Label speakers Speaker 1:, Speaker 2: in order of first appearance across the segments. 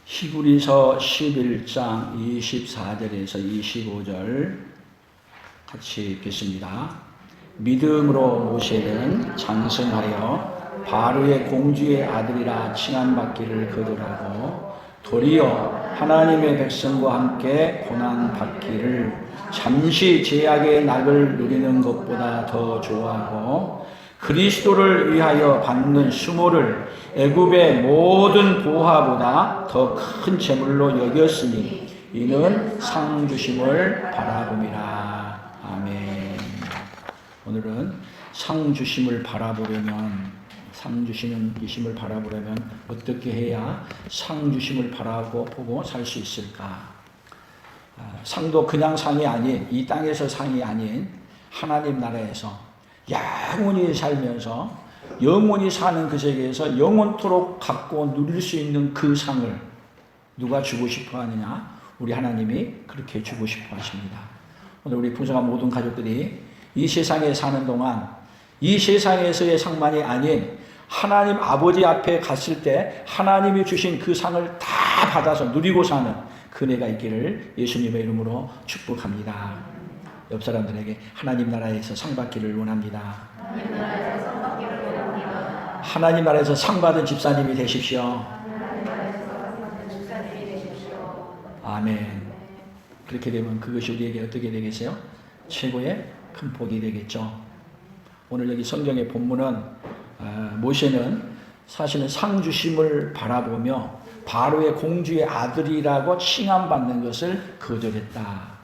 Speaker 1: 히브리서 11장 24절에서 25절 같이 읽겠습니다. 믿음으로 모세는 장성하여 바로의 공주의 아들이라 칭함받기를 거절하고 도리어 하나님의 백성과 함께 고난받기를 잠시 제약의 낙을 누리는 것보다 더 좋아하고 그리스도를 위하여 받는 수모를 애굽의 모든 보화보다 더 큰 재물로 여겼으니 이는 상 주심을 바라봄이라. 아멘. 오늘은 상 주심을 바라보려면, 상 주시는 이심을 바라보려면 어떻게 해야 상 주심을 바라보고 살 수 있을까? 상도 그냥 상이 아닌, 이 땅에서 상이 아닌 하나님 나라에서 영원히 살면서 영원히 사는 그 세계에서 영원토록 갖고 누릴 수 있는 그 상을 누가 주고 싶어 하느냐? 우리 하나님이 그렇게 주고 싶어 하십니다. 오늘 우리 풍성한 모든 가족들이 이 세상에 사는 동안 이 세상에서의 상만이 아닌 하나님 아버지 앞에 갔을 때 하나님이 주신 그 상을 다 받아서 누리고 사는 그 은혜가 있기를 예수님의 이름으로 축복합니다. 옆 사람들에게 하나님 나라에서 상 받기를 원합니다. 하나님 나라에서 상 받은 집사님이 되십시오. 아멘. 그렇게 되면 그것이 우리에게 어떻게 되겠어요? 최고의 큰 복이 되겠죠. 오늘 여기 성경의 본문은 모세는 사실은 상 주심을 바라보며 바로의 공주의 아들이라고 칭함받는 것을 거절했다.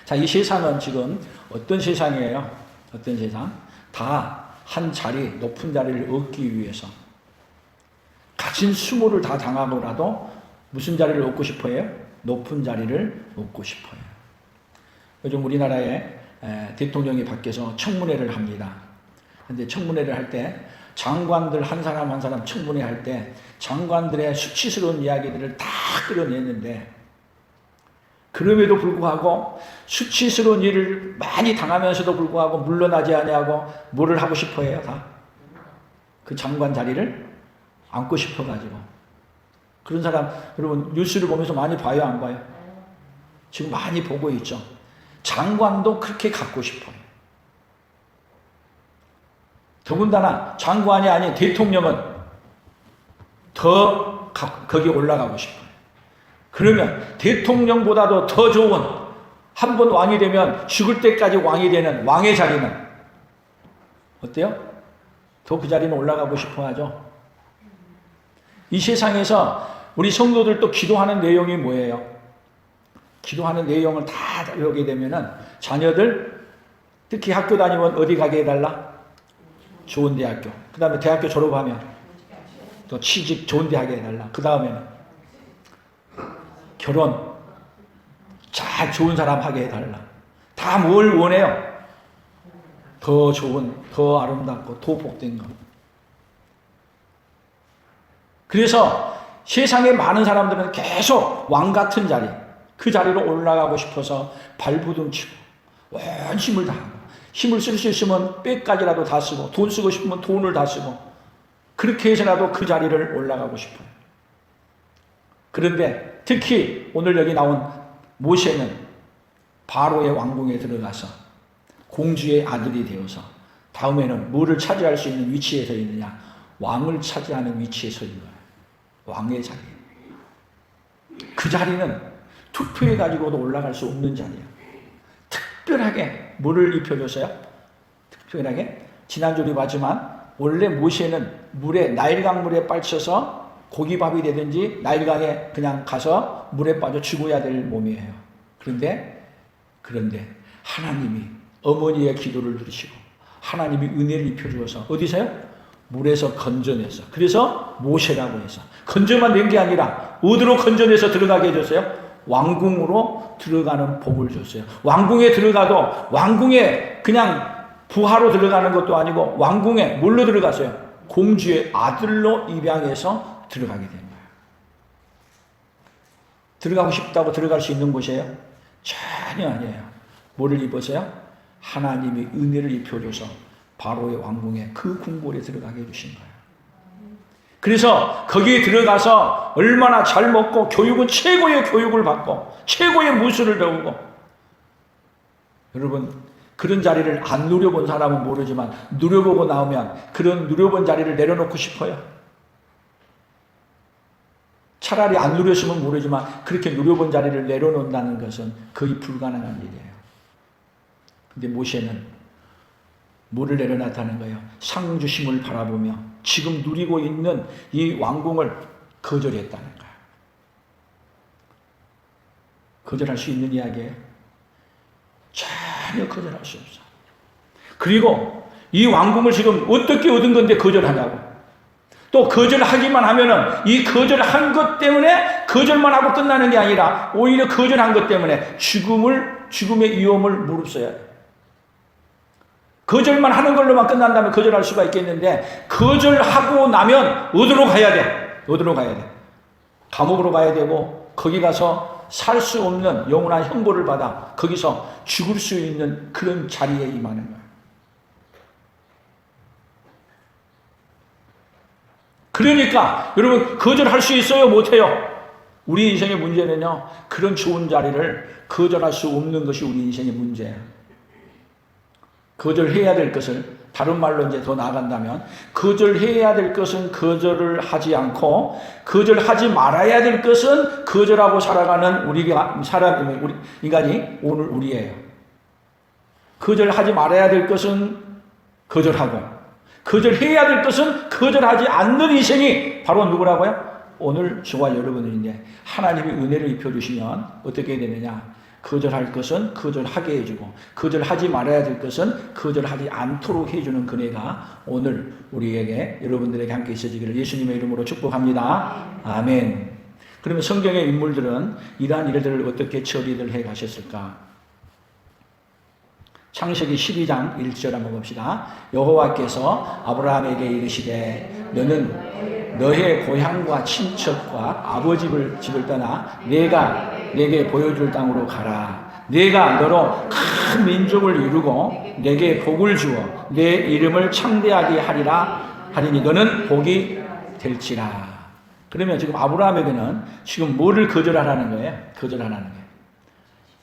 Speaker 1: 자, 이 세상은 지금 어떤 세상이에요? 어떤 세상? 다 한 자리, 높은 자리를 얻기 위해서 가진 수모를 다 당하고라도 무슨 자리를 얻고 싶어요? 높은 자리를 얻고 싶어요. 요즘 우리나라에 대통령이 밖에서 청문회를 합니다. 근데 청문회를 할 때 장관들 한 사람 한 사람 청문회 할 때 장관들의 수치스러운 이야기들을 다 끌어내는데 그럼에도 불구하고 수치스러운 일을 많이 당하면서도 불구하고 물러나지 아니하고 뭐를 하고 싶어 해요? 다? 그 장관 자리를 앉고 싶어가지고. 그런 사람 여러분 뉴스를 보면서 많이 봐요, 안 봐요? 지금 많이 보고 있죠. 장관도 그렇게 갖고 싶어요. 더군다나 장관이 아닌 대통령은 더 거기에 올라가고 싶어요. 그러면 대통령보다도 더 좋은, 한 번 왕이 되면 죽을 때까지 왕이 되는 왕의 자리는 어때요? 더 그 자리는 올라가고 싶어 하죠. 이 세상에서 우리 성도들도 기도하는 내용이 뭐예요? 기도하는 내용을 다 외우게 되면은 자녀들 특히 학교 다니면 어디 가게 해달라? 좋은 대학교. 그 다음에 대학교 졸업하면 또 취직 좋은 데 하게 해달라. 그 다음에는 결혼 잘 좋은 사람 하게 해달라. 다 뭘 원해요? 더 좋은, 더 아름답고 더 복된 것. 그래서 세상에 많은 사람들은 계속 왕 같은 자리, 그 자리로 올라가고 싶어서 발부둥치고 온 힘을 다하고, 힘을 쓸 수 있으면 빽까지라도 다 쓰고, 돈 쓰고 싶으면 돈을 다 쓰고, 그렇게 해서라도 그 자리를 올라가고 싶어요. 그런데 특히 오늘 여기 나온 모세는 바로의 왕궁에 들어가서 공주의 아들이 되어서 다음에는 뭐를 차지할 수 있는 위치에 서 있느냐? 왕을 차지하는 위치에 서 있는 거예요. 왕의 자리. 그 자리는 투표해가지고도 올라갈 수 없는 자리예요. 특별하게 뭐를 입혀줬어요? 특별하게? 지난주에 우리 봤지만 원래 모세는 물에, 나일강 물에 빠져서 고기밥이 되든지 나일강에 그냥 가서 물에 빠져 죽어야 될 몸이에요. 그런데 하나님이 어머니의 기도를 들으시고 하나님이 은혜를 입혀주어서 어디서요? 물에서 건져내서. 그래서 모세라고 해서 건져만 낸 게 아니라 어디로 건져내서 들어가게 해줬어요? 왕궁으로 들어가는 복을 줬어요. 왕궁에 들어가도 왕궁에 그냥 부하로 들어가는 것도 아니고 왕궁에 뭘로 들어갔어요? 공주의 아들로 입양해서 들어가게 된 거예요. 들어가고 싶다고 들어갈 수 있는 곳이에요? 전혀 아니에요. 뭐를 입어서요? 하나님이 은혜를 입혀줘서 바로의 왕궁에 그 궁궐에 들어가게 해주신 거예요. 그래서 거기에 들어가서 얼마나 잘 먹고 교육은 최고의 교육을 받고 최고의 무술을 배우고, 여러분 그런 자리를 안 누려본 사람은 모르지만 누려보고 나오면 그런 누려본 자리를 내려놓고 싶어요. 차라리 안 누렸으면 모르지만 그렇게 누려본 자리를 내려놓는다는 것은 거의 불가능한 일이에요. 근데 모세는 뭐를 내려놨다는 거예요? 상주심을 바라보며 지금 누리고 있는 이 왕궁을 거절했다는 거예요. 거절할 수 있는 이야기예요? 전혀 거절할 수 없어. 그리고 이 왕궁을 지금 어떻게 얻은 건데 거절하냐고. 또 거절하기만 하면은 이 거절한 것 때문에 거절만 하고 끝나는 게 아니라 오히려 거절한 것 때문에 죽음의 위험을 무릅써야 돼. 거절만 하는 걸로만 끝난다면 거절할 수가 있겠는데, 거절하고 나면 어디로 가야 돼? 어디로 가야 돼? 감옥으로 가야 되고, 거기 가서 살 수 없는 영원한 형벌을 받아 거기서 죽을 수 있는 그런 자리에 임하는 거예요. 그러니까 여러분 거절할 수 있어요? 못해요? 우리 인생의 문제는요, 그런 좋은 자리를 거절할 수 없는 것이 우리 인생의 문제예요. 거절해야 될 것을, 다른 말로 이제 더 나아간다면 거절해야 될 것은 거절을 하지 않고 거절하지 말아야 될 것은 거절하고 살아가는 우리 인간이 오늘 우리예요. 거절하지 말아야 될 것은 거절하고 거절해야 될 것은 거절하지 않는 인생이 바로 누구라고요? 오늘 저와 여러분인데, 하나님이 은혜를 입혀주시면 어떻게 되느냐? 거절할 것은 거절하게 해주고 거절하지 말아야 될 것은 거절하지 않도록 해주는 그네가 오늘 우리에게, 여러분들에게 함께 있어지기를 예수님의 이름으로 축복합니다. 아멘. 그러면 성경의 인물들은 이러한 일들을 어떻게 처리를 해 가셨을까? 창세기 12장 1절 한번 봅시다. 여호와께서 아브라함에게 이르시되 너는 너의 고향과 친척과 아버지 집을 떠나 내가 내게 보여줄 땅으로 가라. 내가 너로 큰 민족을 이루고 내게 복을 주어 내 이름을 창대하게 하리니 너는 복이 될지라. 그러면 지금 아브라함에게는 지금 뭐를 거절하라는 거예요? 거절하라는 거예요.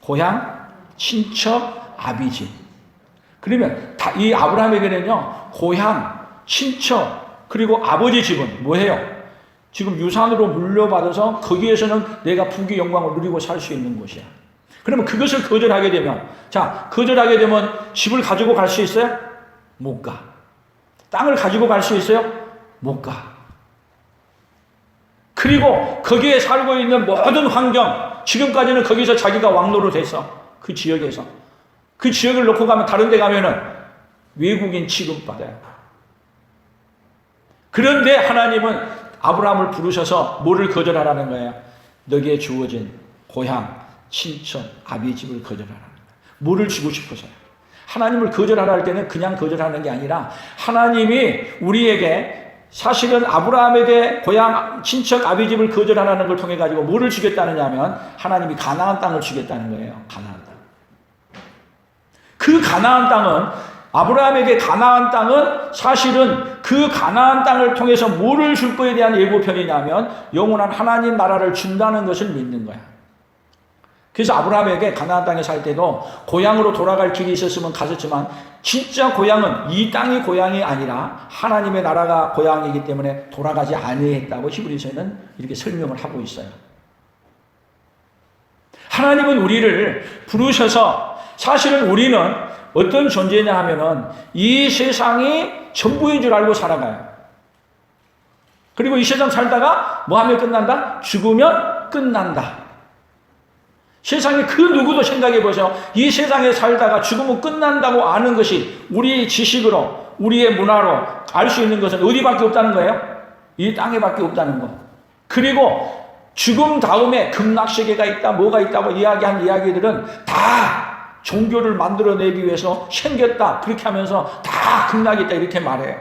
Speaker 1: 고향, 친척, 아비집. 그러면 이 아브라함에게는요, 고향, 친척, 그리고 아버지 집은 뭐예요? 지금 유산으로 물려받아서 거기에서는 내가 부귀 영광을 누리고 살 수 있는 곳이야. 그러면 그것을 거절하게 되면, 거절하게 되면 집을 가지고 갈 수 있어요? 못 가. 땅을 가지고 갈 수 있어요? 못 가. 그리고 거기에 살고 있는 모든 환경, 지금까지는 거기서 자기가 왕노로 됐어. 그 지역에서. 그 지역을 놓고 가면 다른 데 가면은 외국인 취급받아요. 그런데 하나님은 아브라함을 부르셔서 뭐를 거절하라는 거예요? 너에게 주어진 고향, 친척, 아비집을 거절하라는 거예요. 뭐를 주고 싶어서요? 하나님을 거절하라 할 때는 그냥 거절하는 게 아니라 하나님이 우리에게 사실은 아브라함에게 고향, 친척, 아비집을 거절하라는 걸 통해 가지고 뭐를 주겠다느냐 하면 하나님이 가나안 땅을 주겠다는 거예요. 가나안 땅. 그 가나안 땅은, 아브라함에게 가나안 땅은 사실은 그 가나안 땅을 통해서 뭐를 줄 거에 대한 예고편이냐면 영원한 하나님 나라를 준다는 것을 믿는 거야. 그래서 아브라함에게 가나안 땅에 살 때도 고향으로 돌아갈 길이 있었으면 갔었지만 진짜 고향은 이 땅이 고향이 아니라 하나님의 나라가 고향이기 때문에 돌아가지 아니했다고 히브리서에는 이렇게 설명을 하고 있어요. 하나님은 우리를 부르셔서, 사실은 우리는 어떤 존재냐 하면은 이 세상이 전부인 줄 알고 살아가요. 그리고 이 세상 살다가 뭐 하면 끝난다? 죽으면 끝난다. 세상에 그 누구도 생각해 보세요. 이 세상에 살다가 죽으면 끝난다고 아는 것이 우리의 지식으로, 우리의 문화로 알 수 있는 것은 어디밖에 없다는 거예요? 이 땅에밖에 없다는 거. 그리고 죽음 다음에 극락세계가 있다, 뭐가 있다고 이야기한 이야기들은 다 종교를 만들어내기 위해서 생겼다, 그렇게 하면서 다 극락이 있다 이렇게 말해요.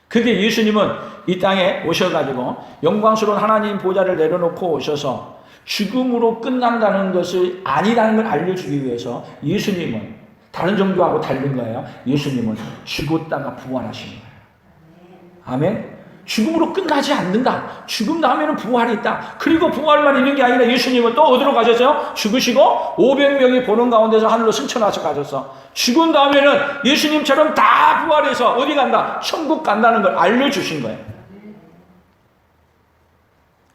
Speaker 1: 근데 예수님은 이 땅에 오셔가지고 영광스러운 하나님 보좌를 내려놓고 오셔서 죽음으로 끝난다는 것을 아니라는 걸 알려주기 위해서 예수님은 다른 종교하고 다른 거예요. 예수님은 죽었다가 부활하신 거예요. 아멘. 죽음으로 끝나지 않는다. 죽음 다음에는 부활이 있다. 그리고 부활만 있는 게 아니라 예수님은 또 어디로 가셨어요? 죽으시고 500명이 보는 가운데서 하늘로 승천하셔 가셨어. 죽은 다음에는 예수님처럼 다 부활해서 어디 간다? 천국 간다는 걸 알려주신 거예요.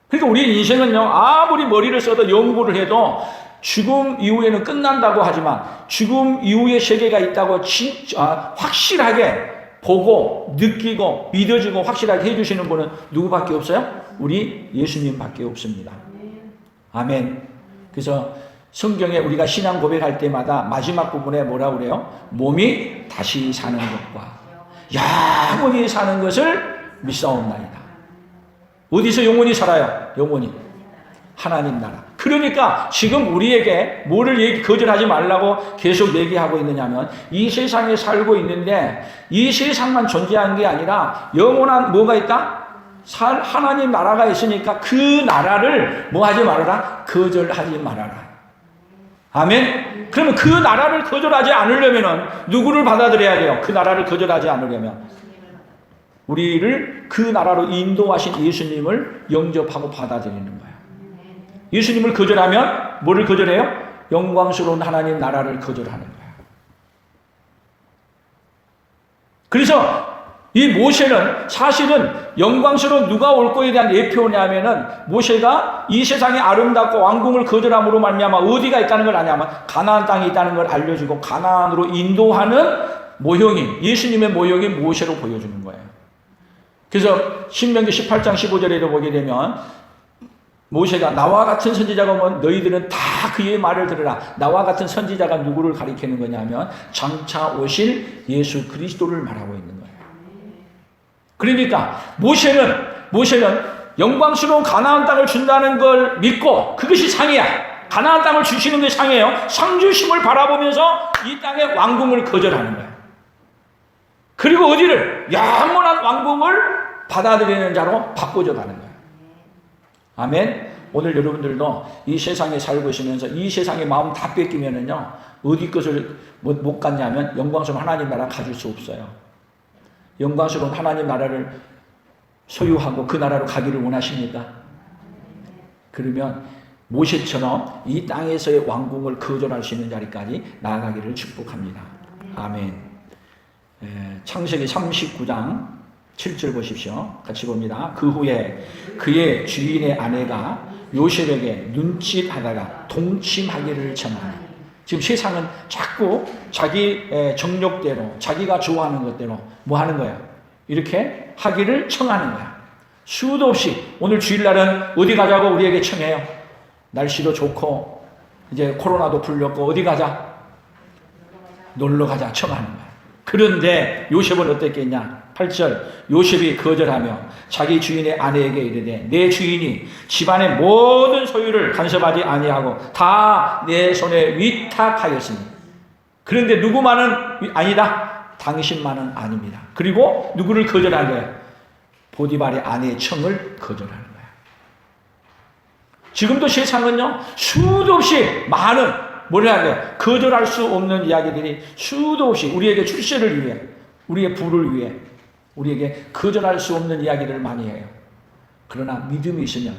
Speaker 1: 그러니까 우리 인생은요, 아무리 머리를 써도 연구를 해도 죽음 이후에는 끝난다고 하지만 죽음 이후의 세계가 있다고 확실하게 보고 느끼고 믿어지고 확실하게 해주시는 분은 누구밖에 없어요? 우리 예수님밖에 없습니다. 아멘. 그래서 성경에 우리가 신앙 고백할 때마다 마지막 부분에 뭐라고 그래요? 몸이 다시 사는 것과 영원히 사는 것을 믿사옵나이다. 어디서 영원히 살아요? 영원히 하나님 나라. 그러니까 지금 우리에게 뭐를 거절하지 말라고 계속 얘기하고 있느냐면 이 세상에 살고 있는데 이 세상만 존재하는 게 아니라 영원한 뭐가 있다? 하나님 나라가 있으니까 그 나라를 뭐 하지 말아라? 거절하지 말아라. 아멘? 그러면 그 나라를 거절하지 않으려면 누구를 받아들여야 돼요? 그 나라를 거절하지 않으려면 우리를 그 나라로 인도하신 예수님을 영접하고 받아들이는 거예요. 예수님을 거절하면 뭐를 거절해요? 영광스러운 하나님 나라를 거절하는 거예요. 그래서 이 모세는 사실은 영광스러운 누가 올 거에 대한 예표냐면은 모세가 이 세상의 아름답고 왕궁을 거절함으로 말미암아 어디가 있다는 걸 아냐면 가나안 땅이 있다는 걸 알려주고 가나안으로 인도하는 모형이 예수님의 모형이 모세로 보여주는 거예요. 그래서 신명기 18장 15절에 보게 되면 모세가 나와 같은 선지자가 오면 너희들은 다 그의 말을 들으라. 나와 같은 선지자가 누구를 가리키는 거냐면 장차 오실 예수 그리스도를 말하고 있는 거예요. 그러니까 모세는 영광스러운 가나안 땅을 준다는 걸 믿고 그것이 상이야. 가나안 땅을 주시는 게 상이에요. 상 주심을 바라보면서 이 땅의 왕궁을 거절하는 거예요. 그리고 어디를? 영원한 왕궁을 받아들이는 자로 바꿔줘 가는 거예요. 아멘. 오늘 여러분들도 이 세상에 살고 있으면서 이 세상에 마음 다 뺏기면은요 어디 것을 못 갖냐면 영광스러운 하나님 나라 가질 수 없어요. 영광스러운 하나님 나라를 소유하고 그 나라로 가기를 원하십니까? 그러면 모세처럼 이 땅에서의 왕궁을 거절할 수 있는 자리까지 나아가기를 축복합니다. 아멘. 창세기 39장 7절 보십시오. 같이 봅니다. 그 후에 그의 주인의 아내가 요셉에게 눈짓하다가 동침하기를 청하라. 지금 세상은 자꾸 자기 정욕대로 자기가 좋아하는 것대로 뭐 하는 거야? 이렇게 하기를 청하는 거야. 수도 없이 오늘 주일날은 어디 가자고 우리에게 청해요. 날씨도 좋고 이제 코로나도 풀렸고 어디 가자? 놀러 가자 청하는 거야. 그런데 요셉은 어땠겠냐? 8절 요셉이 거절하며 자기 주인의 아내에게 이르되 내 주인이 집안의 모든 소유를 간섭하지 아니하고 다 내 손에 위탁하였으니 그런데 누구만은 아니다? 당신만은 아닙니다. 그리고 누구를 거절한 거예요? 보디발의 아내의 청을 거절하는 거예요. 지금도 세상은요 수도 없이 많은 뭘 해야 돼요? 거절할 수 없는 이야기들이 수도 없이 우리에게 출세를 위해 우리의 부를 위해 우리에게 거절할 수 없는 이야기를 많이 해요. 그러나 믿음이 있으면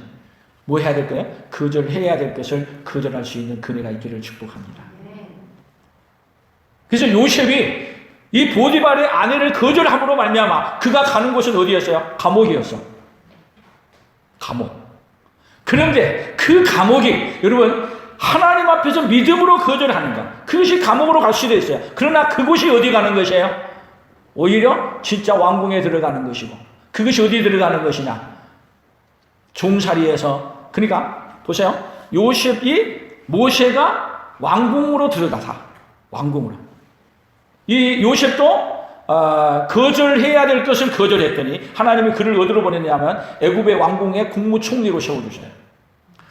Speaker 1: 뭐 해야 될 거예요? 거절해야 될 것을 거절할 수 있는 그네가 있기를 축복합니다. 그래서 요셉이 이 보디발의 아내를 거절함으로 말미암아 그가 가는 곳은 어디였어요? 감옥이었어. 감옥. 그런데 그 감옥이 여러분 하나님 앞에서 믿음으로 거절하는 것 그것이 감옥으로 갈 수도 있어요. 그러나 그곳이 어디 가는 것이에요? 오히려 진짜 왕궁에 들어가는 것이고 그것이 어디 들어가는 것이냐? 종살이에서 그러니까 보세요. 모세가 왕궁으로 들어가서 왕궁으로 이 요셉도 거절해야 될 것을 거절했더니 하나님이 그를 어디로 보냈냐면 애굽의 왕궁의 국무총리로 세워주셔요.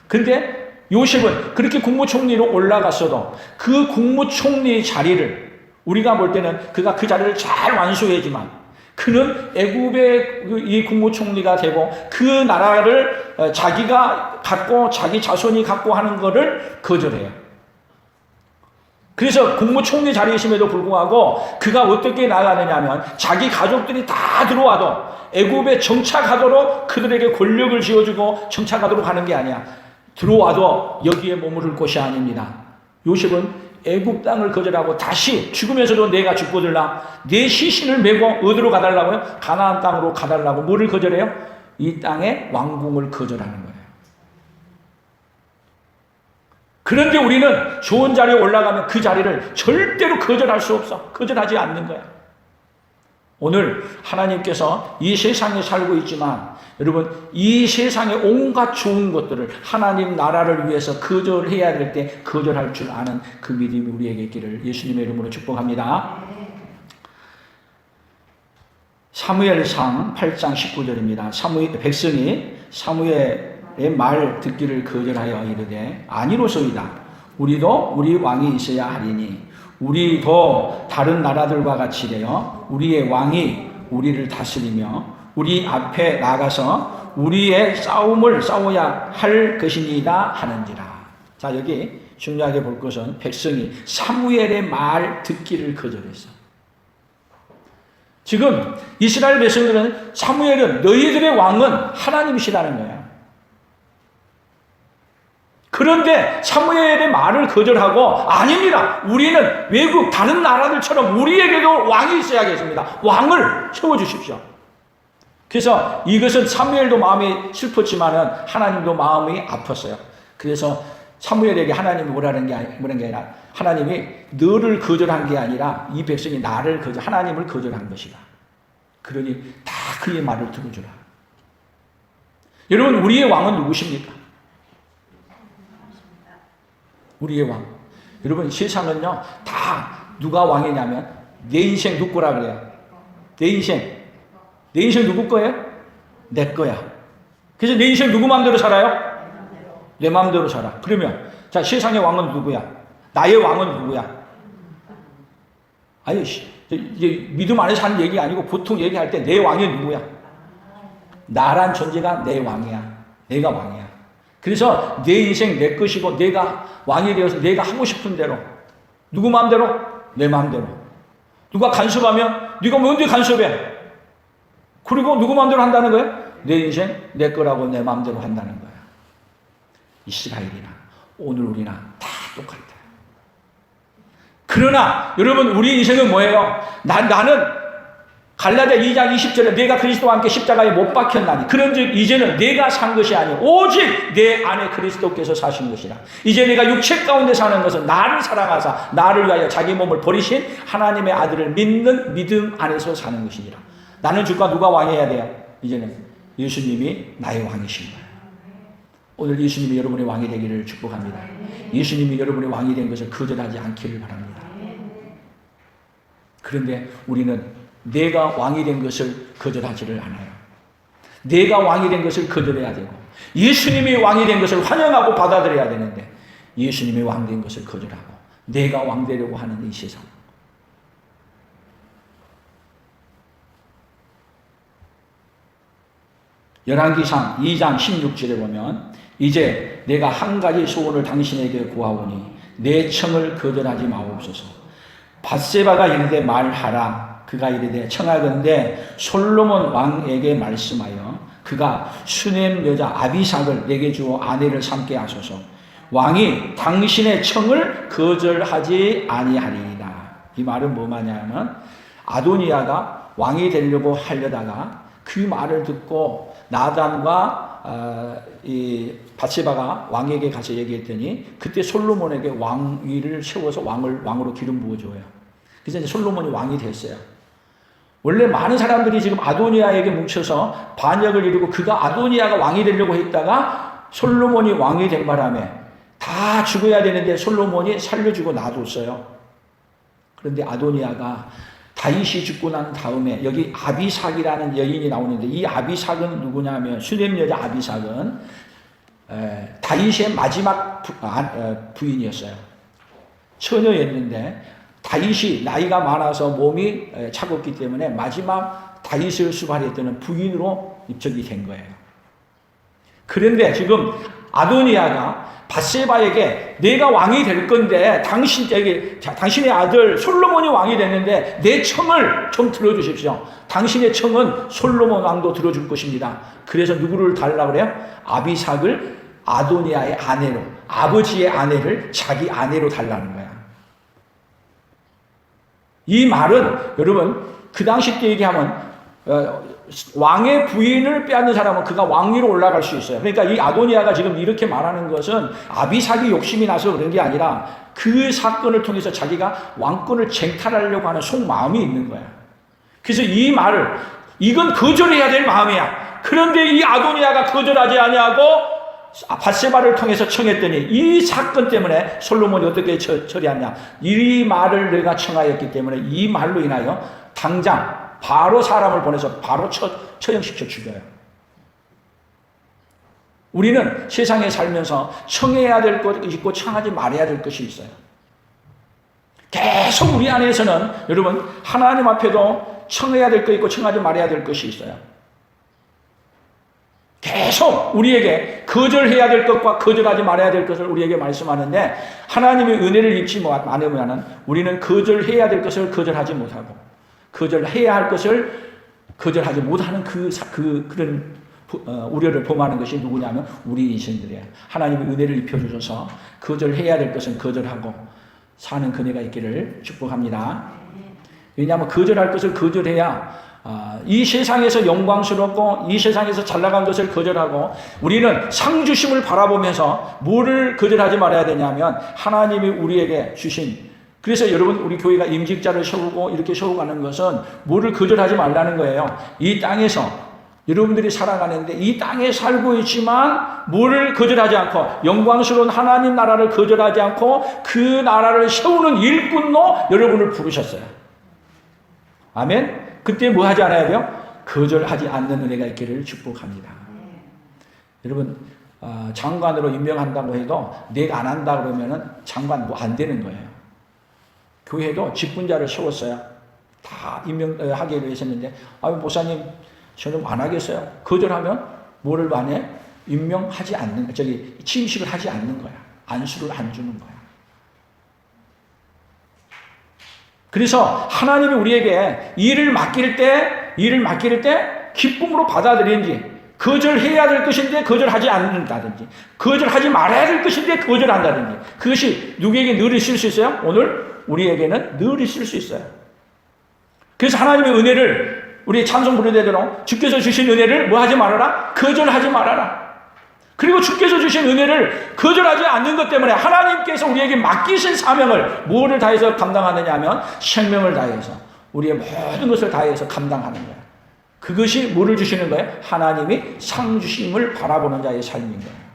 Speaker 1: 근데 요셉은 그렇게 국무총리로 올라갔어도 그 국무총리 자리를 우리가 볼 때는 그가 그 자리를 잘 완수했지만 그는 애굽의 이 국무총리가 되고 그 나라를 자기가 갖고 자기 자손이 갖고 하는 것을 거절해요. 그래서 국무총리 자리이심에도 불구하고 그가 어떻게 나가느냐면 자기 가족들이 다 들어와도 애굽에 정착하도록 그들에게 권력을 쥐어주고 정착하도록 하는 게 아니야. 들어와도 여기에 머무를 곳이 아닙니다. 요셉은 애굽 땅을 거절하고 다시 죽으면서도 내가 죽고들라 내 시신을 메고 어디로 가달라고요? 가나안 땅으로 가달라고. 뭐를 거절해요? 이 땅의 왕궁을 거절하는 거예요. 그런데 우리는 좋은 자리에 올라가면 그 자리를 절대로 거절할 수 없어. 거절하지 않는 거야. 오늘 하나님께서 이 세상에 살고 있지만 여러분 이 세상의 온갖 좋은 것들을 하나님 나라를 위해서 거절해야 될 때 거절할 줄 아는 그 믿음이 우리에게 있기를 예수님의 이름으로 축복합니다. 사무엘상 8장 19절입니다. 백성이 사무엘의 말 듣기를 거절하여 이르되 아니로소이다. 우리도 우리 왕이 있어야 하리니 우리도 다른 나라들과 같이 되어 우리의 왕이 우리를 다스리며 우리 앞에 나가서 우리의 싸움을 싸워야 할 것이니이다 하는지라. 자, 여기 중요하게 볼 것은 백성이 사무엘의 말 듣기를 거절했어. 지금 이스라엘 백성들은 사무엘은 너희들의 왕은 하나님이시라는 거예요. 그런데 사무엘의 말을 거절하고 아닙니다. 우리는 외국 다른 나라들처럼 우리에게도 왕이 있어야겠습니다. 왕을 세워주십시오. 그래서 이것은 사무엘도 마음이 슬펐지만은 하나님도 마음이 아팠어요. 그래서 사무엘에게 하나님이 뭐라는 게 아니라 하나님이 너를 거절한 게 아니라 이 백성이 나를 하나님을 거절한 것이다. 그러니 다 그의 말을 들어주라. 여러분 우리의 왕은 누구십니까? 우리의 왕. 여러분 세상은요 다 누가 왕이냐면 내 인생 누구 거라 그래요. 내 인생 누구 거예요? 내 거야. 그래서 내 인생 누구 마음대로 살아요? 내 마음대로 살아. 그러면 자 세상의 왕은 누구야? 나의 왕은 누구야? 아유 이게 믿음 안에서 하는 얘기 아니고 보통 얘기할 때 내 왕이 누구야? 나란 존재가 내 왕이야. 내가 왕이야. 그래서 내 인생 내 것이고 내가 왕이 되어서 내가 하고 싶은 대로 누구 마음대로? 내 마음대로. 누가 간섭하면 네가 뭔데 간섭해? 그리고 누구 마음대로 한다는 거예요? 내 인생 내 거라고 내 마음대로 한다는 거야. 이스라엘이나 오늘 우리나 다 똑같아요. 그러나 여러분 우리 인생은 뭐예요? 나는 갈라디아 2장 20절에 내가 그리스도와 함께 십자가에 못 박혔나니 그런즉 이제는 내가 산 것이 아니요 오직 내 안에 그리스도께서 사신 것이라. 이제 내가 육체 가운데 사는 것은 나를 사랑하사 나를 위하여 자기 몸을 버리신 하나님의 아들을 믿는 믿음 안에서 사는 것이니라. 나는 주가 누가 왕해야 돼요? 이제는 예수님이 나의 왕이신 거예요. 오늘 예수님이 여러분의 왕이 되기를 축복합니다. 예수님이 여러분의 왕이 된 것을 거절하지 않기를 바랍니다. 그런데 우리는 내가 왕이 된 것을 거절하지를 않아요. 내가 왕이 된 것을 거절해야 되고 예수님이 왕이 된 것을 환영하고 받아들여야 되는데 예수님이 왕 된 것을 거절하고 내가 왕 되려고 하는 이 세상. 열왕기상 2장 16절에 보면 이제 내가 한 가지 소원을 당신에게 구하오니 내 청을 거절하지 마옵소서. 밧세바가 이르되 말하라. 그가 이르되 청하건대 솔로몬 왕에게 말씀하여 그가 수넴 여자 아비삭을 내게 주어 아내를 삼게 하소서. 왕이 당신의 청을 거절하지 아니하리이다. 이 말은 뭐냐면 아도니아가 왕이 되려고 하려다가 그 말을 듣고 나단과 이 밧세바가 왕에게 가서 얘기했더니 그때 솔로몬에게 왕위를 세워서 왕으로 기름 부어줘요. 그래서 이제 솔로몬이 왕이 됐어요. 원래 많은 사람들이 지금 아도니아에게 뭉쳐서 반역을 이루고 그가 아도니아가 왕이 되려고 했다가 솔로몬이 왕이 된 바람에 다 죽어야 되는데 솔로몬이 살려주고 놔뒀어요. 그런데 아도니아가 다윗이 죽고 난 다음에 여기 아비삭이라는 여인이 나오는데 이 아비삭은 누구냐면 수넴 여자 아비삭은 다윗의 마지막 부인이었어요. 처녀였는데 다윗이 나이가 많아서 몸이 차갑기 때문에 마지막 다윗을 수발했던 부인으로 입적이 된 거예요. 그런데 지금 아도니아가 밧세바에게 내가 왕이 될 건데 당신의 아들 솔로몬이 왕이 됐는데 내 청을 좀 들어주십시오. 당신의 청은 솔로몬 왕도 들어줄 것입니다. 그래서 누구를 달라고 그래요? 아비삭을 아도니아의 아내로, 아버지의 아내를 자기 아내로 달라는 거야. 이 말은 여러분 그 당시 때 얘기하면 왕의 부인을 빼앗는 사람은 그가 왕위로 올라갈 수 있어요. 그러니까 이 아도니아가 지금 이렇게 말하는 것은 아비삭이 욕심이 나서 그런 게 아니라 그 사건을 통해서 자기가 왕권을 쟁탈하려고 하는 속마음이 있는 거야. 그래서 이 말을 이건 거절해야 될 마음이야. 그런데 이 아도니아가 거절하지 아니하고 밧세바를 통해서 청했더니 이 사건 때문에 솔로몬이 어떻게 처리하냐. 이 말을 내가 청하였기 때문에 이 말로 인하여 당장 바로 사람을 보내서 바로 처형시켜 죽여요. 우리는 세상에 살면서 청해야 될 것이 있고 청하지 말아야 될 것이 있어요. 계속 우리 안에서는 여러분 하나님 앞에도 청해야 될 것 있고 청하지 말아야 될 것이 있어요. 계속 우리에게 거절해야 될 것과 거절하지 말아야 될 것을 우리에게 말씀하는데 하나님의 은혜를 입지 않으면 우리는 거절해야 될 것을 거절하지 못하고 거절해야 할 것을 거절하지 못하는 그런 우려를 범하는 것이 누구냐면 우리 인생들이에요. 하나님의 은혜를 입혀주셔서 거절해야 될 것은 거절하고 사는 그네가 있기를 축복합니다. 왜냐하면 거절할 것을 거절해야 이 세상에서 영광스럽고 이 세상에서 잘나간 것을 거절하고 우리는 상주심을 바라보면서 뭐를 거절하지 말아야 되냐면 하나님이 우리에게 주신 그래서 여러분 우리 교회가 임직자를 세우고 이렇게 세워가는 것은 뭐를 거절하지 말라는 거예요. 이 땅에서 여러분들이 살아가는데 이 땅에 살고 있지만 뭐를 거절하지 않고 영광스러운 하나님 나라를 거절하지 않고 그 나라를 세우는 일꾼로 여러분을 부르셨어요. 아멘. 그때 뭐 하지 않아야 돼요? 거절하지 않는 은혜가 있기를 축복합니다. 여러분 장관으로 임명한다고 해도 내가 안 한다 그러면은 장관 뭐 안 되는 거예요. 교회도 직분자를 세웠어요. 다 임명하기로 했었는데 목사님 저는 안 하겠어요. 거절하면 뭐를 안 해? 임명하지 않는 취임식을 하지 않는 거야. 안수를 안 주는 거야. 그래서 하나님이 우리에게 일을 맡길 때 기쁨으로 받아들이는지 거절해야 될 것인데 거절하지 않는다든지 거절하지 말아야 될 것인데 거절한다든지 그것이 누구에게 늘 있을 수 있어요? 오늘 우리에게는 늘 있을 수 있어요. 그래서 하나님의 은혜를 우리 찬송 부르대로 주께서 주신 은혜를 뭐 하지 말아라? 거절하지 말아라. 그리고 주께서 주신 은혜를 거절하지 않는 것 때문에 하나님께서 우리에게 맡기신 사명을 뭐를 다해서 감당하느냐 하면 생명을 다해서 우리의 모든 것을 다해서 감당하는 거예요. 그것이 뭐를 주시는 거예요? 하나님이 상 주심을 바라보는 자의 삶인 거예요.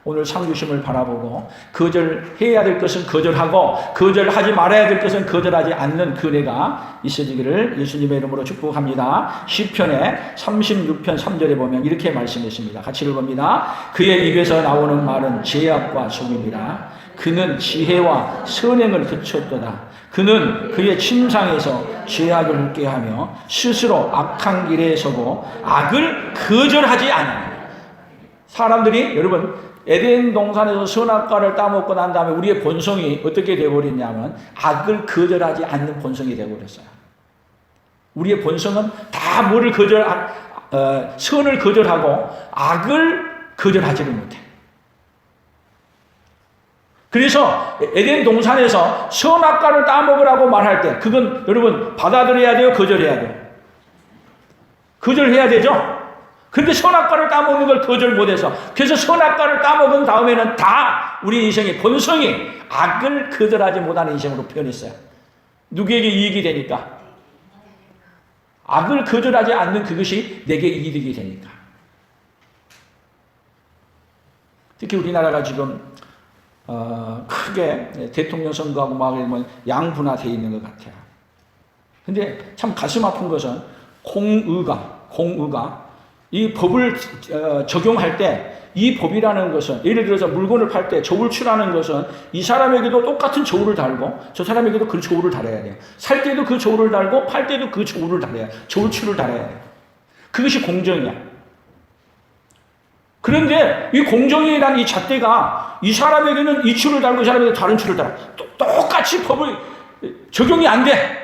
Speaker 1: 오늘 상 주심을 바라보고 거절해야 될 것은 거절하고 거절하지 말아야 될 것은 거절하지 않는 그네가 있어지기를 예수님의 이름으로 축복합니다. 시편의 36편 3절에 보면 이렇게 말씀했습니다. 같이 읽어봅니다. 그의 입에서 나오는 말은 죄악과 속임이라. 그는 지혜와 선행을 그쳤도다. 그는 그의 침상에서 죄악을 묻게 하며 스스로 악한 길에 서고 악을 거절하지 않으니. 사람들이 여러분 에덴 동산에서 선악과를 따먹고 난 다음에 우리의 본성이 어떻게 되어버렸냐면 악을 거절하지 않는 본성이 되어버렸어요. 우리의 본성은 다 뭐를 선을 거절하고 악을 거절하지를 못해. 그래서 에덴 동산에서 선악과를 따먹으라고 말할 때 그건 여러분 받아들여야 돼요? 거절해야 돼요? 거절해야 되죠? 그런데 선악과를 따먹는 걸 거절 못해서 그래서 선악과를 따먹은 다음에는 다 우리 인생의 본성이 악을 거절하지 못하는 인생으로 변했어요. 누구에게 이익이 되니까? 악을 거절하지 않는 그것이 내게 이익이 되니까. 특히 우리나라가 지금 크게 대통령 선거하고 막 양분화되어 있는 것 같아요. 근데 참 가슴 아픈 것은 공의가 이 법을 적용할 때 이 법이라는 것은 예를 들어서 물건을 팔 때 저울추라는 것은 이 사람에게도 똑같은 저울을 달고 저 사람에게도 그 저울을 달아야 돼요. 살 때도 그 저울을 달고 팔 때도 그 저울을 달아야 돼요. 저울추를 달아야 돼요. 그것이 공정이야. 그런데 이 공정이라는 이 잣대가 이 사람에게는 이 추를 달고 이 사람에게는 다른 추를 달아. 똑같이 법을 적용이 안 돼.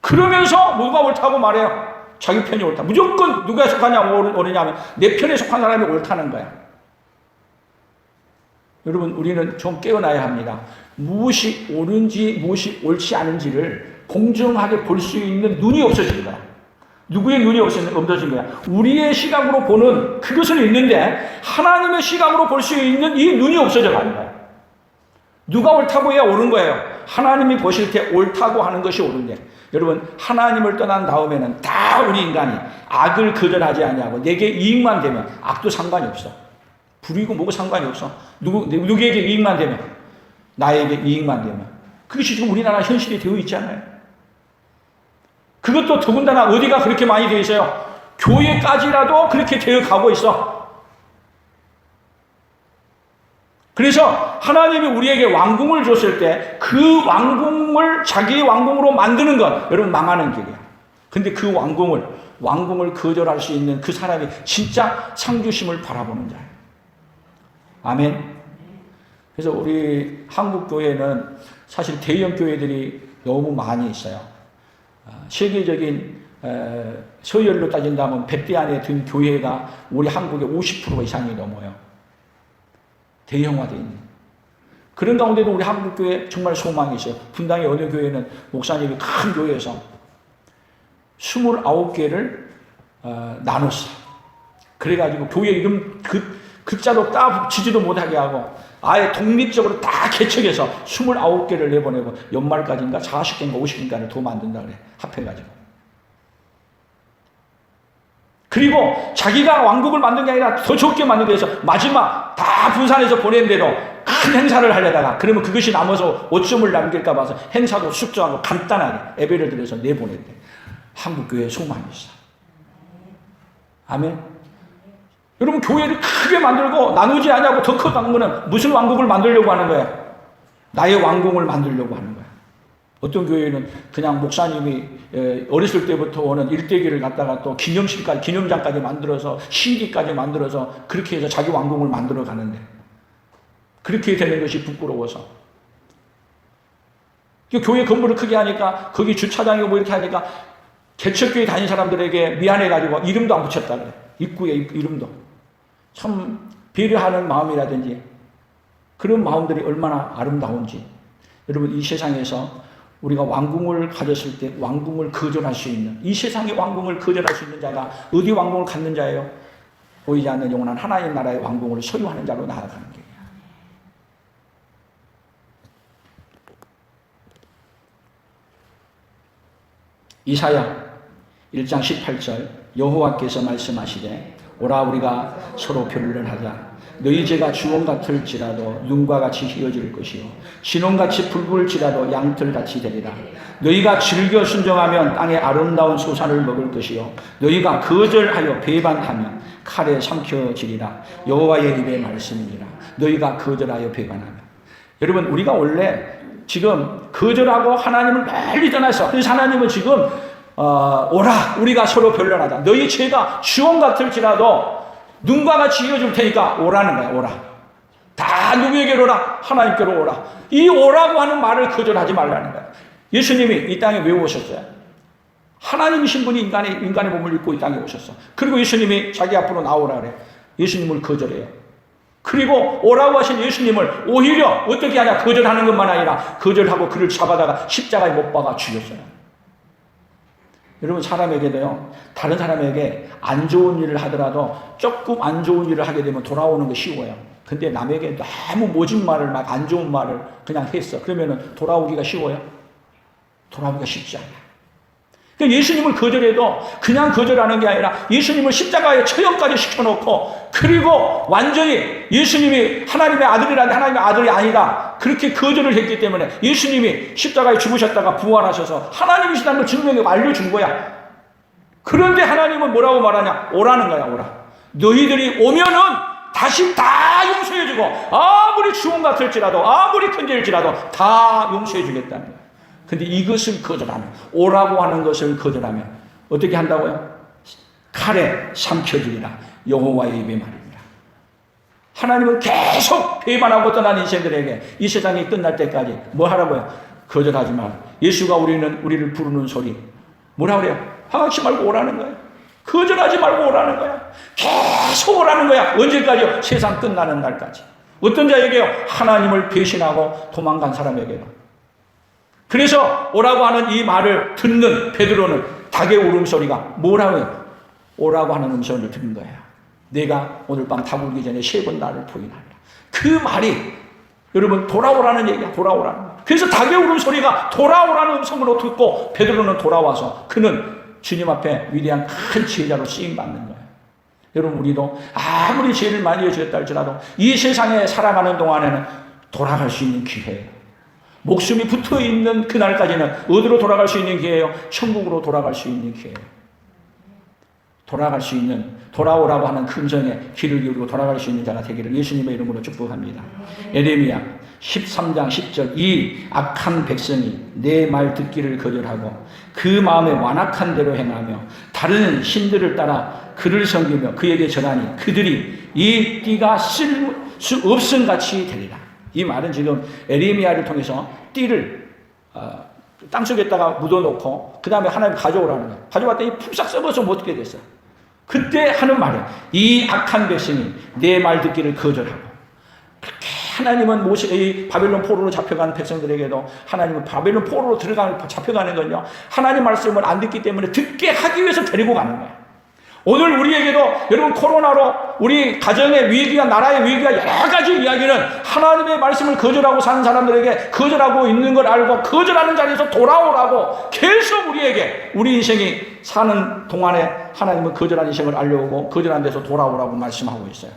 Speaker 1: 그러면서 누가 옳다고 말해요? 자기 편이 옳다. 무조건 누가 속하냐면 옳으냐면 내 편에 속한 사람이 옳다는 거야. 여러분, 우리는 좀 깨어나야 합니다. 무엇이 옳은지 무엇이 옳지 않은지를 공정하게 볼 수 있는 눈이 없어진 거야. 누구의 눈이 없어진 거야? 우리의 시각으로 보는 그것은 있는데 하나님의 시각으로 볼 수 있는 이 눈이 없어져 가는 거야. 누가 옳다고 해야 옳은 거예요. 하나님이 보실 때 옳다고 하는 것이 옳은데, 여러분, 하나님을 떠난 다음에는 다 우리 인간이 악을 거절하지 아니하고 내게 이익만 되면 악도 상관이 없어. 불이고 뭐고 상관이 없어. 누구에게 이익만 되면, 나에게 이익만 되면. 그것이 지금 우리나라 현실이 되어 있잖아요. 그것도 더군다나 어디가 그렇게 많이 되어 있어요? 교회까지라도 그렇게 되어 가고 있어. 그래서 하나님이 우리에게 왕궁을 줬을 때 그 왕궁을 자기의 왕궁으로 만드는 것, 여러분, 망하는 길이야. 근데 그 왕궁을 거절할 수 있는 그 사람이 진짜 상주심을 바라보는 자예요. 아멘. 그래서 우리 한국 교회는 사실 대형 교회들이 너무 많이 있어요. 세계적인 서열로 따진다면 100대 안에 든 교회가 우리 한국의 50% 이상이 넘어요. 대형화되어 있는. 그런 가운데도 우리 한국교회 정말 소망이 있어요. 분당의 어느 교회는 목사님이 큰 교회에서 29개를 나눴어. 그래가지고 교회 이름 글자도 따지도 못하게 하고 아예 독립적으로 다 개척해서 29개를 내보내고 연말까지인가 40개인가 50개인가를 더 만든다 그래. 합해가지고. 그리고 자기가 왕국을 만든 게 아니라 더 적게 만들기 위해서 마지막 다 분산해서 보낸 대로 큰 행사를 하려다가, 그러면 그것이 남아서 오점을 남길까 봐서 행사도 숙소하고 간단하게 예배를 드려서 내보냈대. 한국교회에 소망이 있어. 아멘. 여러분, 교회를 크게 만들고 나누지 않냐고 더 큰 왕국은 무슨 왕국을 만들려고 하는 거야? 나의 왕궁을 만들려고 하는 거야. 어떤 교회는 그냥 목사님이 어렸을 때부터 오는 일대기를 갖다가 또 기념장까지 만들어서 CD까지 만들어서 그렇게 해서 자기 왕궁을 만들어 가는데, 그렇게 되는 것이 부끄러워서. 교회 건물을 크게 하니까 거기 주차장이고 뭐 이렇게 하니까 개척교회 다닌 사람들에게 미안해가지고 이름도 안 붙였다 그래. 입구에 이름도. 참 배려하는 마음이라든지 그런 마음들이 얼마나 아름다운지. 여러분, 이 세상에서 우리가 왕궁을 가졌을 때 왕궁을 거절할 수 있는, 이 세상의 왕궁을 거절할 수 있는 자가 어디 왕궁을 갖는 자예요? 보이지 않는 영원한 하나님 나라의 왕궁을 소유하는 자로 나아가는 거예요. 이사야 1장 18절, 여호와께서 말씀하시되 오라 우리가 서로 변론하자. 너희 죄가 주홍 같을지라도 눈과 같이 희어질 것이요 진홍같이 붉을지라도 양털같이 되리라. 너희가 즐겨 순종하면 땅의 아름다운 소산을 먹을 것이요 너희가 거절하여 배반하면 칼에 삼켜지리라. 여호와의 입의 말씀이니라. 너희가 거절하여 배반하면. 여러분, 우리가 원래 지금 거절하고 하나님을 멀리 떠나서, 그래서 하나님은 지금 오라 우리가 서로 변론하자. 너희 죄가 주홍 같을지라도 눈과 같이 이어줄 테니까 오라는 거야. 오라. 다 누구에게로 오라? 하나님께로 오라. 이 오라고 하는 말을 거절하지 말라는 거야. 예수님이 이 땅에 왜 오셨어요? 하나님이신 분이 인간의 몸을 입고 이 땅에 오셨어. 그리고 예수님이 자기 앞으로 나오라 그래. 예수님을 거절해요. 그리고 오라고 하신 예수님을 오히려 어떻게 하냐? 거절하는 것만 아니라 거절하고 그를 잡아다가 십자가에 못 박아 죽였어요. 여러분, 사람에게도요, 다른 사람에게 안 좋은 일을 하더라도 조금 안 좋은 일을 하게 되면 돌아오는 게 쉬워요. 근데 남에게 너무 모진 말을, 막 안 좋은 말을 그냥 했어. 그러면은 돌아오기가 쉬워요? 돌아오기가 쉽지 않아요. 그러니까 예수님을 거절해도 그냥 거절하는 게 아니라 예수님을 십자가에 처형까지 시켜놓고, 그리고 완전히 예수님이 하나님의 아들이라는데 하나님의 아들이 아니다, 그렇게 거절을 했기 때문에 예수님이 십자가에 죽으셨다가 부활하셔서 하나님이시다는 걸 증명해 알려준 거야. 그런데 하나님은 뭐라고 말하냐? 오라는 거야. 오라. 너희들이 오면은 다시 다 용서해주고, 아무리 주홍 같을지라도 아무리 큰 죄일지라도 다 용서해주겠다는 거야. 근데 이것을 거절하면, 오라고 하는 것을 거절하면 어떻게 한다고요? 칼에 삼켜주리라. 여호와의 입의 말입니다. 하나님은 계속 배반하고 떠난 인생들에게 이 세상이 끝날 때까지 뭐 하라고요? 거절하지 마. 예수가 우리를 부르는 소리 뭐라 그래요? 방황치 말고 오라는 거예요. 거절하지 말고 오라는 거야. 계속 오라는 거야. 언제까지요? 세상 끝나는 날까지. 어떤 자에게요? 하나님을 배신하고 도망간 사람에게요. 그래서 오라고 하는 이 말을 듣는 베드로는 닭의 울음소리가 뭐라고요? 오라고 하는 음성을 듣는 거예요. 내가 오늘 밤 닭 울기 전에 3번 나를 부인하리라. 그 말이 여러분 돌아오라는 얘기야. 돌아오라는 거야. 그래서 닭의 울음소리가 돌아오라는 음성으로 듣고 베드로는 돌아와서 그는 주님 앞에 위대한 큰 제자로 쓰임받는 거예요. 여러분 우리도 아무리 죄를 많이 지었다 할지라도 이 세상에 살아가는 동안에는 돌아갈 수 있는 기회예요. 목숨이 붙어있는 그날까지는 어디로 돌아갈 수 있는 기회예요? 천국으로 돌아갈 수 있는 기회예요. 돌아갈 수 있는, 돌아오라고 하는 금성에 귀를 기울이고 돌아갈 수 있는 자가 되기를 예수님의 이름으로 축복합니다. 에레미야 13장 10절 이 악한 백성이 내 말 듣기를 거절하고 그 마음에 완악한 대로 행하며 다른 신들을 따라 그를 섬기며 그에게 절하니 그들이 이 띠가 쓸 수 없음 같이 되리라. 이 말은 지금 에레미야를 통해서 띠를 땅속에다가 묻어놓고 그 다음에 하나님 가져오라는 거예요. 가져왔더니 푹싹 썩어서 못 듣게 됐어요. 그때 하는 말은 이 악한 백성이 내 말 듣기를 거절하고 그렇게 하나님은 이 바벨론 포로로 잡혀간 백성들에게도 하나님은 바벨론 포로로 잡혀가는 건요. 하나님 말씀을 안 듣기 때문에 듣게 하기 위해서 데리고 가는 거예요. 오늘 우리에게도 여러분 코로나로 우리 가정의 위기와 나라의 위기와 여러 가지 이야기는 하나님의 말씀을 거절하고 사는 사람들에게 거절하고 있는 걸 알고 거절하는 자리에서 돌아오라고 계속 우리에게 우리 인생이 사는 동안에 하나님은 거절한 인생을 알려오고 거절한 데서 돌아오라고 말씀하고 있어요.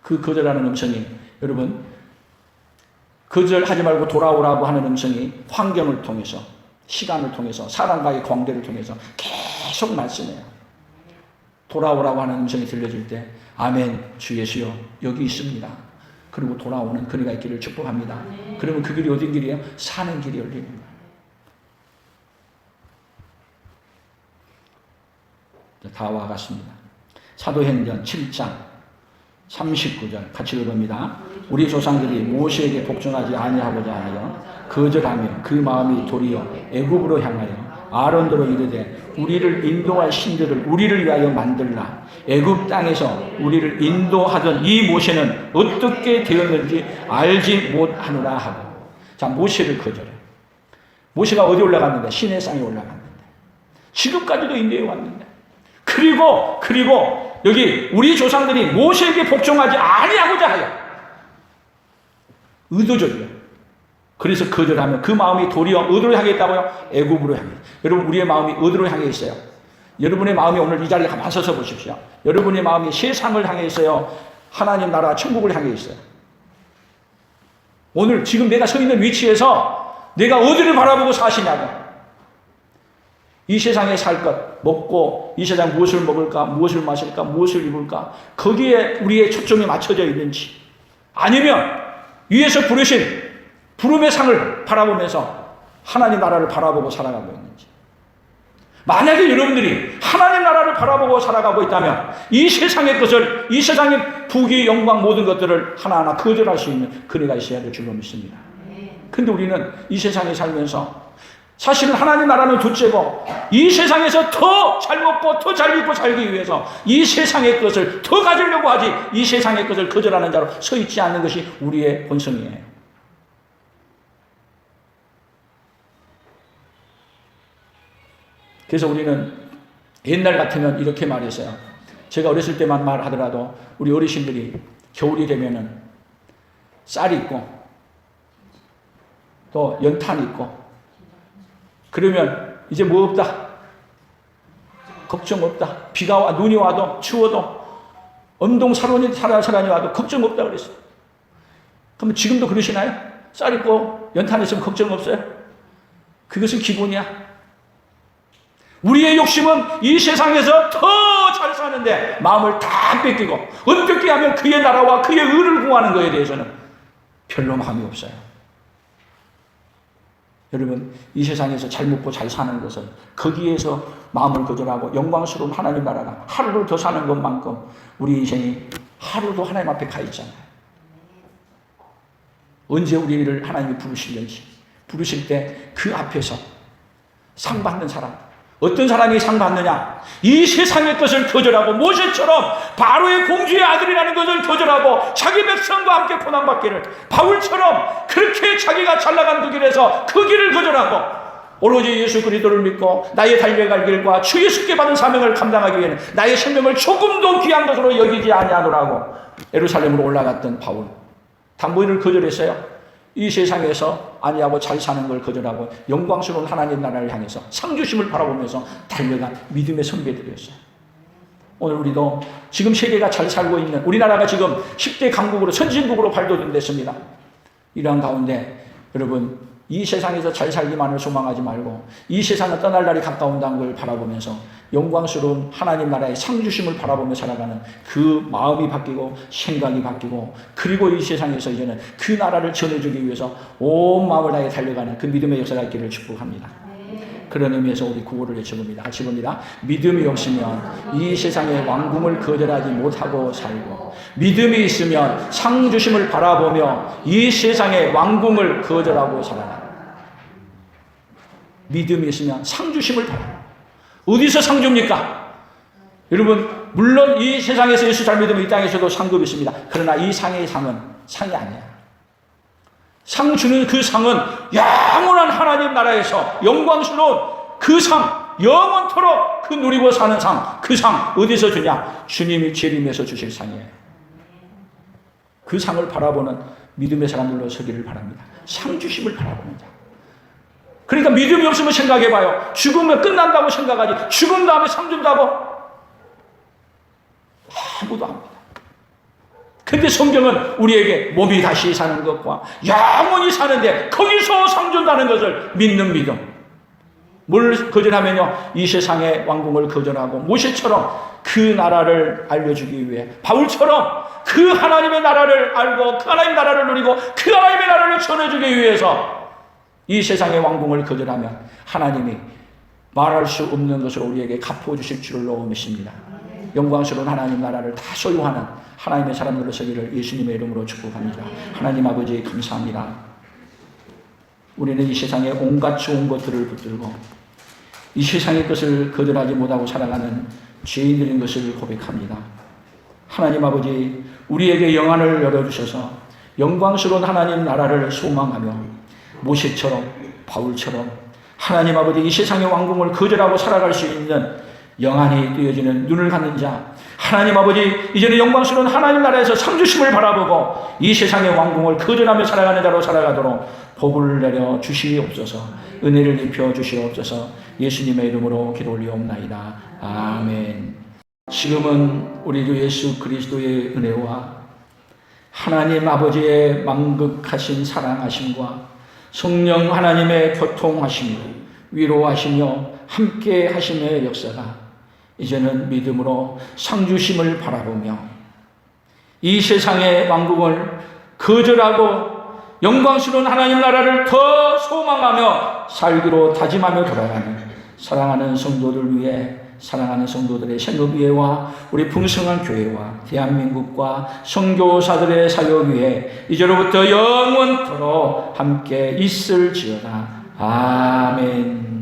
Speaker 1: 그 거절하는 음성이 여러분 거절하지 말고 돌아오라고 하는 음성이 환경을 통해서 시간을 통해서 사람과의 관계를 통해서 계속 말씀해요. 돌아오라고 하는 음성이 들려질 때 아멘 주 예수여 여기 있습니다. 그리고 돌아오는 그리가 있기를 축복합니다. 그러면 그 길이 어딘 길이에요? 사는 길이 열리는 거예요. 다 와갔습니다. 사도행전 7장 39절 같이 읽어봅니다. 우리 조상들이 모세에게 복종하지 아니하고자 하여 거절하며 그 마음이 도리어 애굽으로 향하여 아론대로 이르되 우리를 인도할 신들을 우리를 위하여 만들라. 애굽 땅에서 우리를 인도하던 이 모세는 어떻게 되었는지 알지 못하노라 하고. 자, 모세를 거절해. 모세가 어디 올라갔는데? 시내산에 올라갔는데. 지금까지도 인도에 왔는데. 그리고 여기 우리 조상들이 모세에게 복종하지 아니하고자 하여 의도적이에요. 그래서 거절하면 그 마음이 도리어 어디로 향해 있다고요? 애굽으로 향해. 여러분 우리의 마음이 어디로 향해 있어요? 여러분의 마음이 오늘 이 자리에 가만 서서 보십시오. 여러분의 마음이 세상을 향해 있어요? 하나님 나라 천국을 향해 있어요? 오늘 지금 내가 서 있는 위치에서 내가 어디를 바라보고 사시냐고. 이 세상에 살 것, 먹고 이 세상 무엇을 먹을까, 무엇을 마실까, 무엇을 입을까 거기에 우리의 초점이 맞춰져 있는지 아니면 위에서 부르신 부름의 상을 바라보면서 하나님 나라를 바라보고 살아가고 있는지. 만약에 여러분들이 하나님 나라를 바라보고 살아가고 있다면 이 세상의 것을, 이 세상의 부귀, 영광 모든 것들을 하나하나 거절할 수 있는 그네가 있어야 될 줄로 믿습니다. 근데 우리는 이 세상에 살면서 사실은 하나님 나라는 둘째고 이 세상에서 더 잘 먹고 더 잘 입고 살기 위해서 이 세상의 것을 더 가지려고 하지 이 세상의 것을 거절하는 자로 서 있지 않는 것이 우리의 본성이에요. 그래서 우리는 옛날 같으면 이렇게 말했어요. 제가 어렸을 때만 말하더라도 우리 어르신들이 겨울이 되면은 쌀이 있고 또 연탄이 있고 그러면 이제 뭐 없다. 걱정 없다. 비가 와 눈이 와도 추워도 엄동사론이 사란이 와도 걱정 없다 그랬어요. 그러면 지금도 그러시나요? 쌀 있고 연탄 있으면 걱정 없어요? 그것은 기본이야. 우리의 욕심은 이 세상에서 더 잘 사는데 마음을 다 뺏기고 어떻게 하면 그의 나라와 그의 의를 구하는 것에 대해서는 별로 마음이 없어요. 여러분 이 세상에서 잘 먹고 잘 사는 것은 거기에서 마음을 거절하고 영광스러운 하나님 나라가 하루를 더 사는 것만큼 우리 인생이 하루도 하나님 앞에 가 있잖아요. 언제 우리를 하나님이 부르시는지, 부르실 때 그 앞에서 상 받는 사람, 어떤 사람이 상 받느냐? 이 세상의 것을 거절하고 모세처럼 바로의 공주의 아들이라는 것을 거절하고 자기 백성과 함께 고난받기를, 바울처럼 그렇게 자기가 잘나간 그 길에서 그 길을 거절하고 오로지 예수 그리스도를 믿고 나의 달려갈 길과 주 예수께 받은 사명을 감당하기 위해는 나의 생명을 조금도 귀한 것으로 여기지 아니하노라고 예루살렘으로 올라갔던 바울, 다 뭐를 거절했어요? 이 세상에서 아니하고 잘 사는 걸 거절하고 영광스러운 하나님 나라를 향해서 상주심을 바라보면서 달려간 믿음의 선배들이었어요. 오늘 우리도 지금 세계가 잘 살고 있는, 우리나라가 지금 10대 강국으로, 선진국으로 발돋움됐습니다. 이러한 가운데 여러분, 이 세상에서 잘 살기만을 소망하지 말고 이 세상을 떠날 날이 가까운다는 걸 바라보면서 영광스러운 하나님 나라의 상주심을 바라보며 살아가는 그 마음이 바뀌고 생각이 바뀌고, 그리고 이 세상에서 이제는 그 나라를 전해주기 위해서 온 마음을 다해 달려가는 그 믿음의 역사가 있기를 축복합니다. 그런 의미에서 우리 구호를 외쳐봅니다. 같이 봅니다. 믿음이 없으면 이 세상의 왕궁을 거절하지 못하고 살고, 믿음이 있으면 상주심을 바라보며 이 세상의 왕궁을 거절하고 살아라. 믿음이 있으면 상주심을 바라. 어디서 상주입니까? 여러분, 물론 이 세상에서 예수 잘 믿으면 이 땅에서도 상급이 있습니다. 그러나 이 상의 상은 상이 아니야. 상 주는 그 상은 영원한 하나님 나라에서 영광스러운 그 상, 영원토록 그 누리고 사는 상, 그 상 어디서 주냐? 주님이 재림해서 주실 상이에요. 그 상을 바라보는 믿음의 사람들로 서기를 바랍니다. 상 주심을 바라보는 자. 그러니까 믿음이 없으면 생각해봐요. 죽으면 끝난다고 생각하지, 죽은 다음에 상 준다고? 아무도 합니다. 근데 성경은 우리에게 몸이 다시 사는 것과 영원히 사는데 거기서 상 준다는 것을 믿는 믿음. 뭘 거절하면요, 이 세상의 왕궁을 거절하고 모세처럼 그 나라를 알려주기 위해, 바울처럼 그 하나님의 나라를 알고 그 하나님의 나라를 누리고 그 하나님의 나라를 전해주기 위해서 이 세상의 왕궁을 거절하면 하나님이 말할 수 없는 것을 우리에게 갚아주실 줄로 믿습니다. 영광스러운 하나님 나라를 다 소유하는 하나님의 사람들로 서기를 예수님의 이름으로 축복합니다. 하나님 아버지 감사합니다. 우리는 이 세상의 온갖 좋은 것들을 붙들고 이 세상의 것을 거절하지 못하고 살아가는 죄인들인 것을 고백합니다. 하나님 아버지, 우리에게 영안을 열어주셔서 영광스러운 하나님 나라를 소망하며 모세처럼 바울처럼 하나님 아버지 이 세상의 왕궁을 거절하고 살아갈 수 있는 영안이 뜨여지는 눈을 갖는 자, 하나님 아버지 이제는 영광스러운 하나님 나라에서 상주심을 바라보고 이 세상의 왕궁을 거절하며 살아가는 자로 살아가도록 복을 내려 주시옵소서, 은혜를 입혀 주시옵소서. 예수님의 이름으로 기도 올리옵나이다. 아멘. 지금은 우리 주 예수 그리스도의 은혜와 하나님 아버지의 만극하신 사랑하심과 성령 하나님의 교통하심이 위로하시며 함께 하심의 역사가 이제는 믿음으로 상주심을 바라보며 이 세상의 왕국을 거절하고 영광스러운 하나님 나라를 더 소망하며 살기로 다짐하며 돌아가는 사랑하는 성도들 위해, 사랑하는 성도들의 생업위회와 우리 풍성한 교회와 대한민국과 선교사들의 사역 위해 이제로부터 영원토록 함께 있을지어다. 아멘.